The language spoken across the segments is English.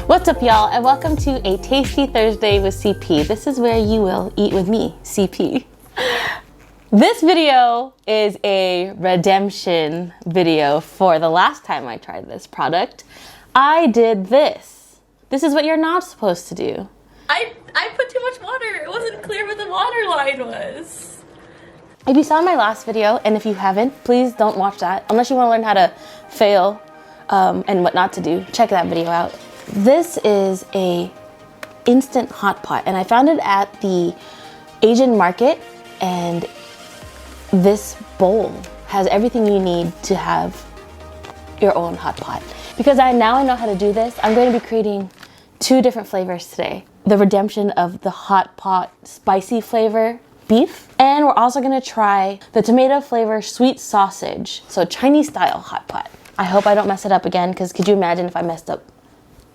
What's up, y'all, and welcome to a Tasty Thursday with CP. This is where you will eat with me, CP. This video is a redemption video for the last time I tried this product. I did this. This is what you're not supposed to do. I put too much water. It wasn't clear what the water line was. If you saw my last video, and if you haven't, please don't watch that. Unless you want to learn how to fail and what not to do, check that video out. This is a instant hot pot, and I found it at the Asian market, and this bowl has everything you need to have your own hot pot. Because now I know how to do this, I'm going to be creating 2 different flavors today. The redemption of the hot pot spicy flavor beef, and we're also gonna try the tomato flavor sweet sausage, so Chinese style hot pot. I hope I don't mess it up again, because could you imagine if I messed up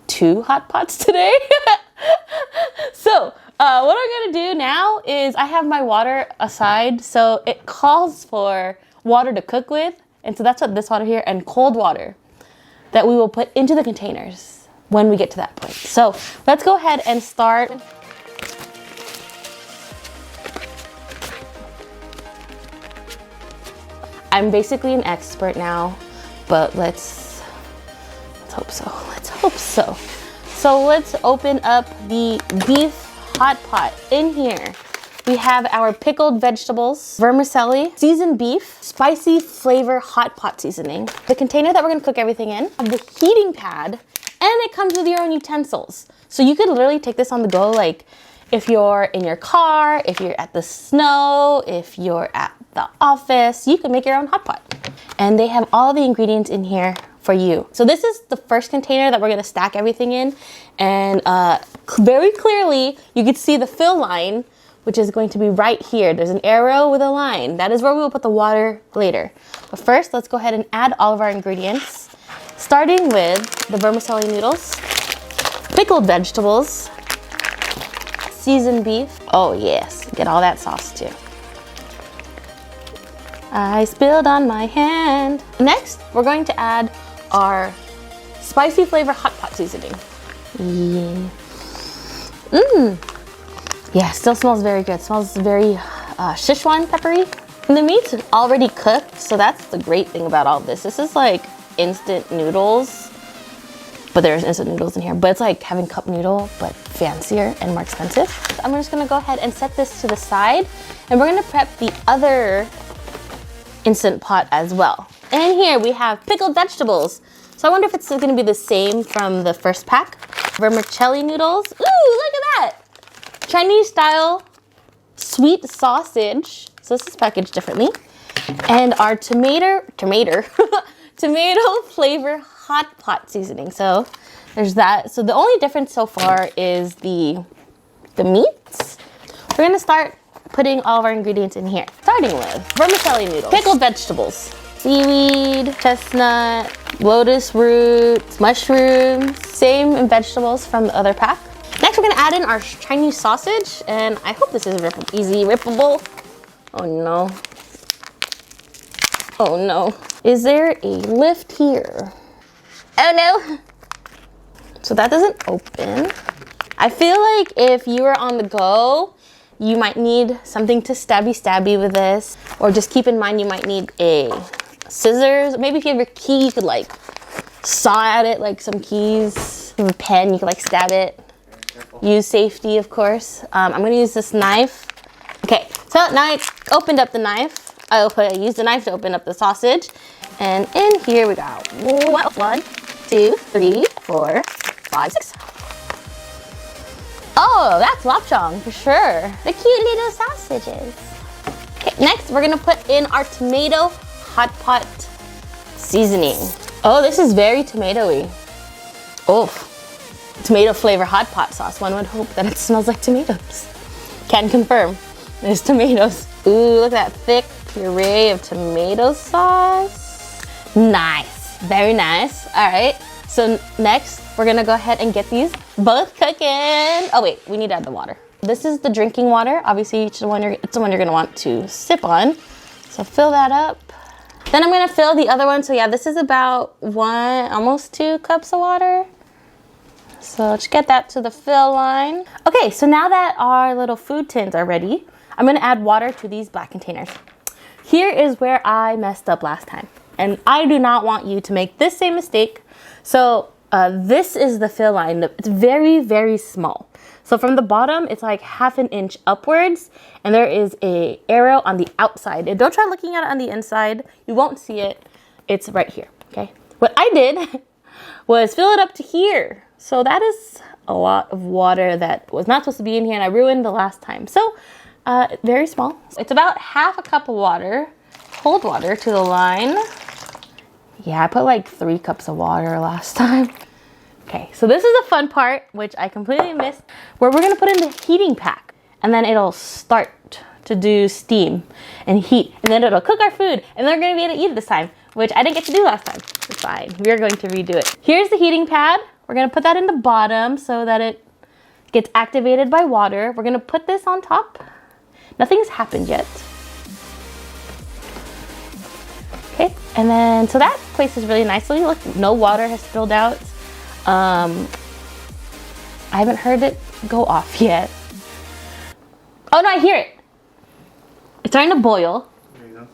2 hot pots today? So what I'm gonna do now is I have my water aside, so it calls for water to cook with, and so that's what this water here, and cold water that we will put into the containers when we get to that point. So let's go ahead and start. I'm basically an expert now, but let's hope so. Let's hope so. So let's open up the beef hot pot. In here, we have our pickled vegetables, vermicelli, seasoned beef, spicy flavor hot pot seasoning, the container that we're gonna cook everything in, the heating pad, and it comes with your own utensils. So you could literally take this on the go, like if you're in your car, if you're at the snow, if you're at the office, you can make your own hot pot. And they have all the ingredients in here for you. So this is the first container that we're gonna stack everything in. And very clearly, you can see the fill line, which is going to be right here. There's an arrow with a line. That is where we will put the water later. But first, let's go ahead and add all of our ingredients, starting with the vermicelli noodles, pickled vegetables, seasoned beef. Oh yes, get all that sauce too. I spilled on my hand. Next, we're going to add our spicy flavor hot pot seasoning. Yeah. Yeah, still smells very good. Smells very Sichuan peppery. And the meat's already cooked, so that's the great thing about all this. This is like instant noodles, but there's instant noodles in here, but it's like having cup noodle, but fancier and more expensive. So I'm just gonna go ahead and set this to the side, and we're gonna prep the other instant pot as well. And here we have pickled vegetables. So I wonder if it's gonna be the same from the first pack. Vermicelli noodles. Ooh, look at that! Chinese style sweet sausage. So this is packaged differently. And our tomato flavor hot pot seasoning. So there's that. So the only difference so far is the meats. We're gonna start putting all of our ingredients in here. Starting with vermicelli noodles, pickled vegetables, seaweed, chestnut, lotus roots, mushrooms, same vegetables from the other pack. Next, we're gonna add in our Chinese sausage, and I hope this is easy rippable. Oh no. Oh no. Is there a lift here? Oh no. So that doesn't open. I feel like if you are on the go, you might need something to stabby with this, or just keep in mind you might need a scissors. Maybe if you have your key, you could like saw at it like some keys. With a pen, you could like stab it. Use safety, of course. I'm gonna use this knife. Okay, so now I opened up the knife. I used the knife to open up the sausage. And in here we got 1, 2, 3, 4, 5, 6. Oh, that's lapchang for sure. The cute little sausages. Okay, next we're gonna put in our tomato hot pot seasoning. Oh, this is very tomatoey. Oh, tomato flavor hot pot sauce. One would hope that it smells like tomatoes. Can confirm, there's tomatoes. Ooh, look at that thick puree of tomato sauce. Nice, very nice. All right, so next we're gonna go ahead and get these both cooking. Oh wait, we need to add the water. This is the drinking water. Obviously, it's the one you're gonna want to sip on. So fill that up. Then I'm gonna fill the other one. So yeah, this is about almost 2 cups of water. So let's get that to the fill line. Okay, so now that our little food tins are ready, I'm gonna add water to these black containers. Here is where I messed up last time. And I do not want you to make this same mistake. So this is the fill line. It's very, very small. So from the bottom, it's like 1/2 inch upwards, and there is a arrow on the outside. And don't try looking at it on the inside. You won't see it. It's right here, okay? What I did was fill it up to here. So that is a lot of water that was not supposed to be in here, and I ruined the last time. So very small. It's about 1/2 cup of water, cold water to the line. Yeah, I put like 3 cups of water last time. Okay, so this is the fun part, which I completely missed, where we're gonna put in the heating pack, and then it'll start to do steam and heat, and then it'll cook our food, and then we're gonna be able to eat it this time, which I didn't get to do last time. It's fine, we're going to redo it. Here's the heating pad. We're gonna put that in the bottom so that it gets activated by water. We're gonna put this on top. Nothing's happened yet. Okay, and then, so that places really nicely. Look, no water has spilled out. I haven't heard it go off yet. Oh no, I hear it. It's starting to boil. There you go.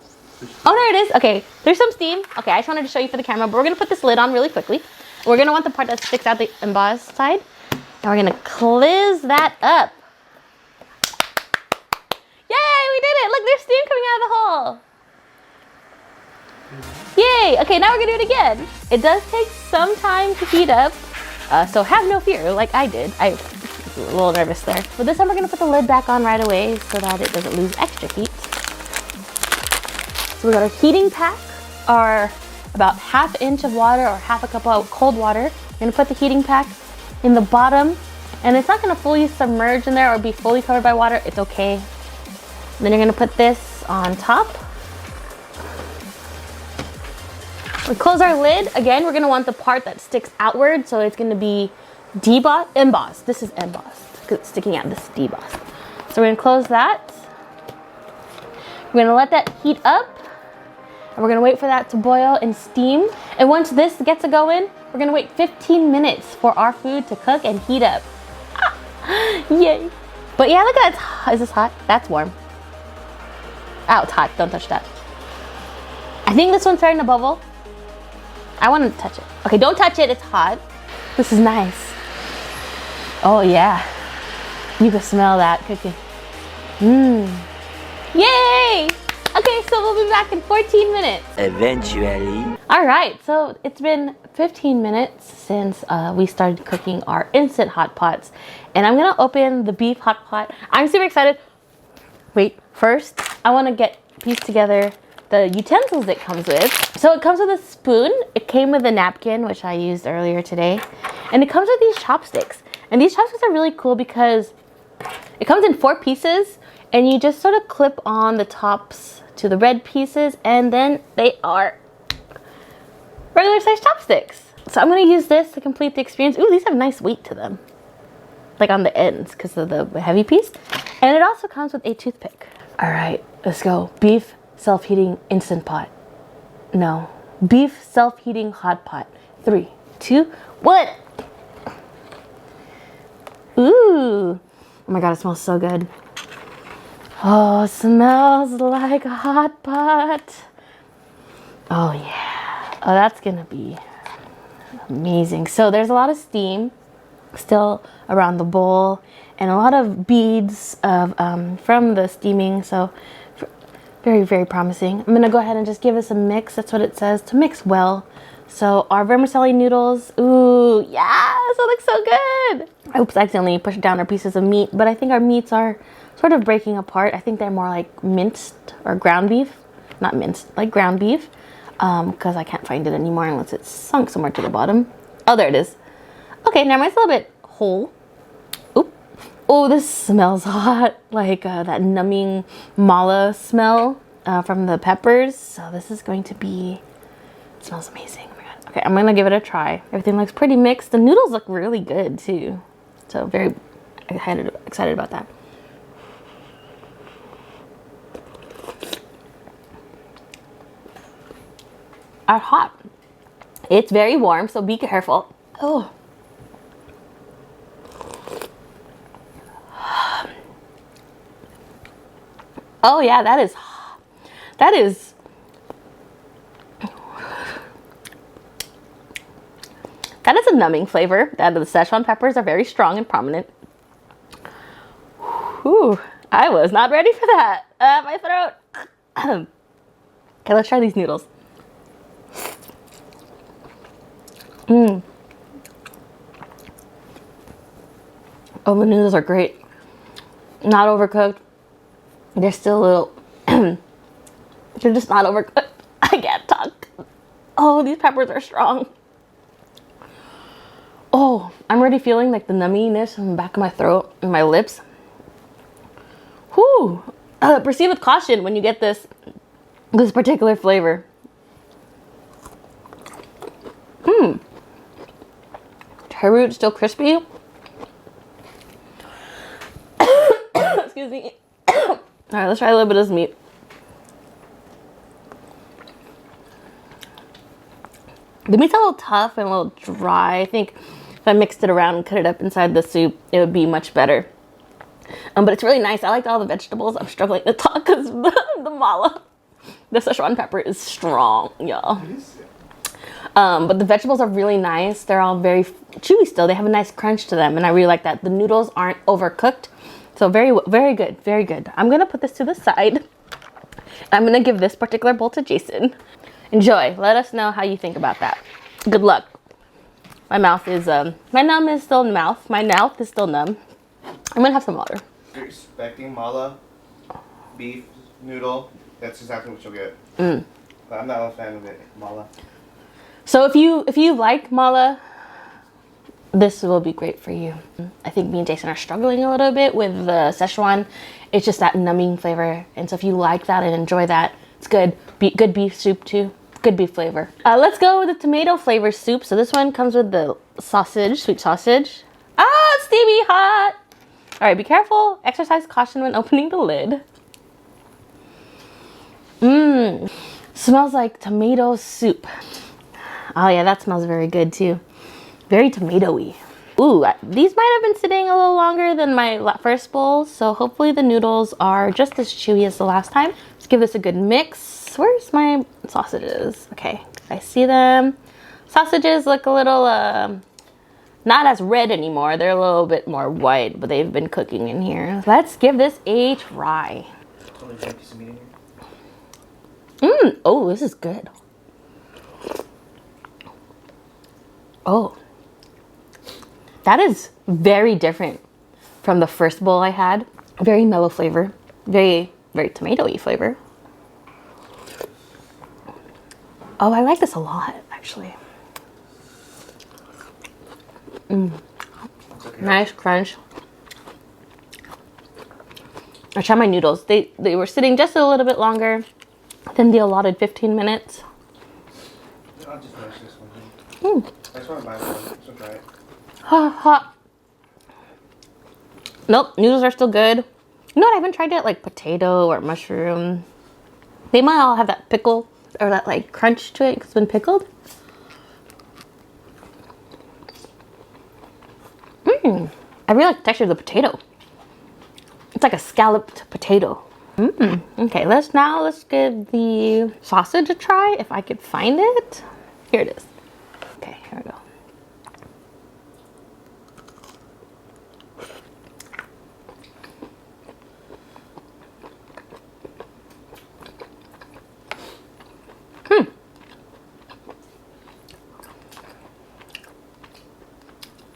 Oh, there it is. Okay, there's some steam. Okay, I just wanted to show you for the camera, but we're gonna put this lid on really quickly. We're gonna want the part that sticks out the embossed side, and we're gonna close that up. Yay, we did it! Look, there's steam coming out of the hole. Yay! Okay, now we're gonna do it again. It does take some time to heat up, so have no fear, like I did. I was a little nervous there. But this time we're gonna put the lid back on right away so that it doesn't lose extra heat. So we got our heating pack, our about 1/2 inch of water or 1/2 cup of cold water. We're gonna put the heating pack in the bottom, and it's not gonna fully submerge in there or be fully covered by water. It's okay. Then you're gonna put this on top. We close our lid. Again, we're gonna want the part that sticks outward, so it's gonna be embossed. This is embossed because it's sticking out. This is debossed. So we're gonna close that. We're gonna let that heat up, and we're gonna wait for that to boil and steam. And once this gets going, we're gonna wait 15 minutes for our food to cook and heat up. Yay! But yeah, look at that. Is this hot? That's warm. Oh, it's hot. Don't touch that. I think this one's starting to bubble. I want to touch it. Okay, don't touch it. It's hot. This is nice. Oh, yeah. You can smell that cooking. Mmm. Yay! Okay, so we'll be back in 14 minutes. Eventually. All right, so it's been 15 minutes since we started cooking our instant hot pots. And I'm going to open the beef hot pot. I'm super excited. Wait, first, I want to piece together the utensils it comes with. So it comes with a spoon. It came with a napkin, which I used earlier today. And it comes with these chopsticks. And these chopsticks are really cool because it comes in 4 pieces, and you just sort of clip on the tops to the red pieces, and then they are regular size chopsticks. So I'm gonna use this to complete the experience. Ooh, these have nice weight to them, like on the ends because of the heavy piece. And it also comes with a toothpick. All right, let's go. Beef self-heating instant pot. No, beef self-heating hot pot. 3, 2, 1. Ooh, oh my God, it smells so good. Oh, it smells like a hot pot. Oh yeah, oh that's gonna be amazing. So there's a lot of steam still around the bowl and a lot of beads of from the steaming, so very, very promising. I'm gonna go ahead and just give us a mix. That's what it says, to mix well. So our vermicelli noodles, ooh, yes, it looks so good. Oops, I accidentally pushed down our pieces of meat, but I think our meats are sort of breaking apart. I think they're more like minced or ground beef, not minced, like ground beef, because I can't find it anymore unless it's sunk somewhere to the bottom. Oh, there it is. Okay, now mine's a little bit whole. Oop. Oh, this smells hot, like that numbing mala smell from the peppers. So this is going to be, it smells amazing. Oh my God. Okay, I'm gonna give it a try. Everything looks pretty mixed. The noodles look really good too. So very excited about that. are hot. It's very warm, so be careful. Oh. Oh yeah, that is a numbing flavor. That the Szechuan peppers are very strong and prominent. Whew, I was not ready for that. My throat. Okay, let's try these noodles. Oh, the noodles are great. Not overcooked. They're still a little, they're just not overcooked. I can't talk. Oh, these peppers are strong. Oh, I'm already feeling like the numminess in the back of my throat and my lips. Whew. Proceed with caution when you get this particular flavor. Karud still crispy. Excuse me. All right, let's try a little bit of this meat. The meat's a little tough and a little dry. I think if I mixed it around and cut it up inside the soup, it would be much better. But it's really nice. I liked all the vegetables. I'm struggling to talk because the mala, the Szechuan pepper is strong, y'all. But the vegetables are really nice. They're all very chewy still. They have a nice crunch to them, and I really like that. The noodles aren't overcooked. So very, very good, very good. I'm gonna put this to the side. I'm gonna give this particular bowl to Jason. Enjoy. Let us know how you think about that. Good luck. My mouth is my mouth is still numb. I'm gonna have some water. If you're expecting mala, beef, noodle, that's exactly what you'll get. But I'm not a fan of it, mala. So if you like mala, this will be great for you. I think me and Jason are struggling a little bit with the Szechuan. It's just that numbing flavor. And so if you like that and enjoy that, it's good. Good beef soup too. Good beef flavor. Let's go with the tomato flavor soup. So this one comes with the sausage, sweet sausage. Ah, steamy hot. All right, be careful. Exercise caution when opening the lid. Smells like tomato soup. Oh yeah, that smells very good too. Very tomatoey. Ooh, these might have been sitting a little longer than my first bowl, so hopefully the noodles are just as chewy as the last time. Let's give this a good mix. Where's my sausages? Okay, I see them. Sausages look a little, not as red anymore. They're a little bit more white, but they've been cooking in here. Let's give this a try. Oh, this is good. Oh, that is very different from the first bowl I had. Very mellow flavor, very, very tomatoey flavor. Oh, I like this a lot, actually. Nice crunch. I tried my noodles. They were sitting just a little bit longer than the allotted 15 minutes. I'll just finish this one. I just want to buy one. So try it. Hot. Nope, noodles are still good. You know what? I haven't tried yet, like potato or mushroom. They might all have that pickle or that like crunch to it because it's been pickled. I really like the texture of the potato. It's like a scalloped potato. Okay, let's give the sausage a try if I could find it. Here it is. Okay, here we go.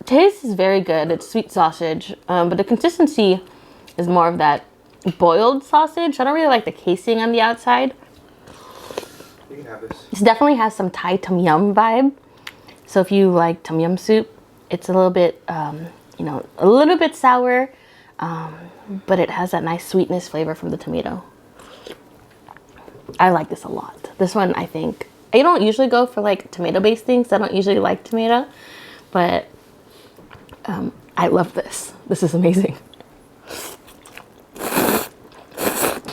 Taste is very good. It's sweet sausage, but the consistency is more of that boiled sausage. I don't really like the casing on the outside. You can have this. This definitely has some Thai tom yum vibe. So if you like tom yum soup, it's a little bit, you know, a little bit sour, but it has that nice sweetness flavor from the tomato. I like this a lot. This one, I think, I don't usually go for like tomato-based things. I don't usually like tomato, but I love this. This is amazing.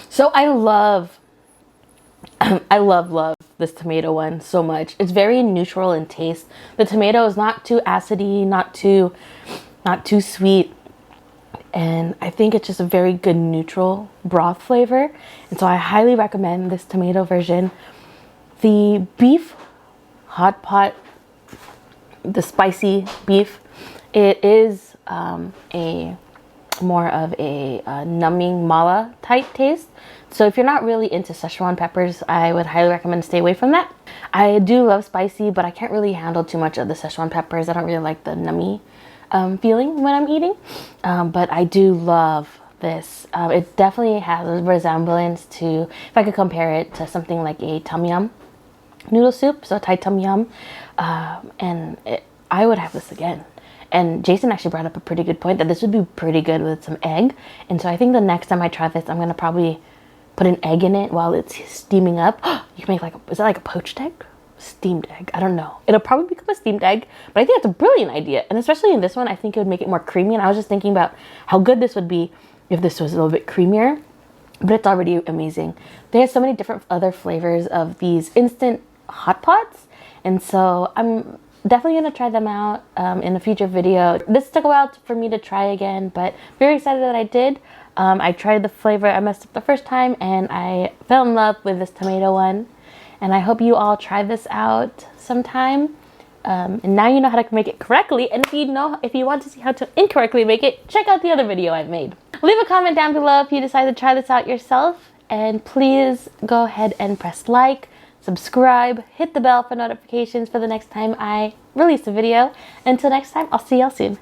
So I love I love this tomato one so much. It's very neutral in taste. The tomato is not too acidy, not too sweet. And I think it's just a very good neutral broth flavor. And so I highly recommend this tomato version. The beef hot pot, the spicy beef, it is a more of a numbing mala type taste. So if you're not really into Szechuan peppers, I would highly recommend stay away from that. I do love spicy, but I can't really handle too much of the Szechuan peppers. I don't really like the nummy feeling when I'm eating. But I do love this. It definitely has a resemblance to, if I could compare it to something like a tom yum noodle soup, so Thai tom yum. I would have this again. And Jason actually brought up a pretty good point that this would be pretty good with some egg. And so I think the next time I try this, I'm going to probably put an egg in it while it's steaming up. You can make like, is that like a poached egg? Steamed egg? I don't know. It'll probably become a steamed egg, but I think that's a brilliant idea. And especially in this one, I think it would make it more creamy. And I was just thinking about how good this would be if this was a little bit creamier, but it's already amazing. There's so many different other flavors of these instant hot pots. And so I'm definitely going to try them out in a future video. This took a while for me to try again, but very excited that I did. I tried the flavor. I messed up the first time and I fell in love with this tomato one. And I hope you all try this out sometime. And now you know how to make it correctly. And if you want to see how to incorrectly make it, check out the other video I've made. Leave a comment down below if you decide to try this out yourself. And please go ahead and press like, subscribe, hit the bell for notifications for the next time I release a video. Until next time, I'll see y'all soon.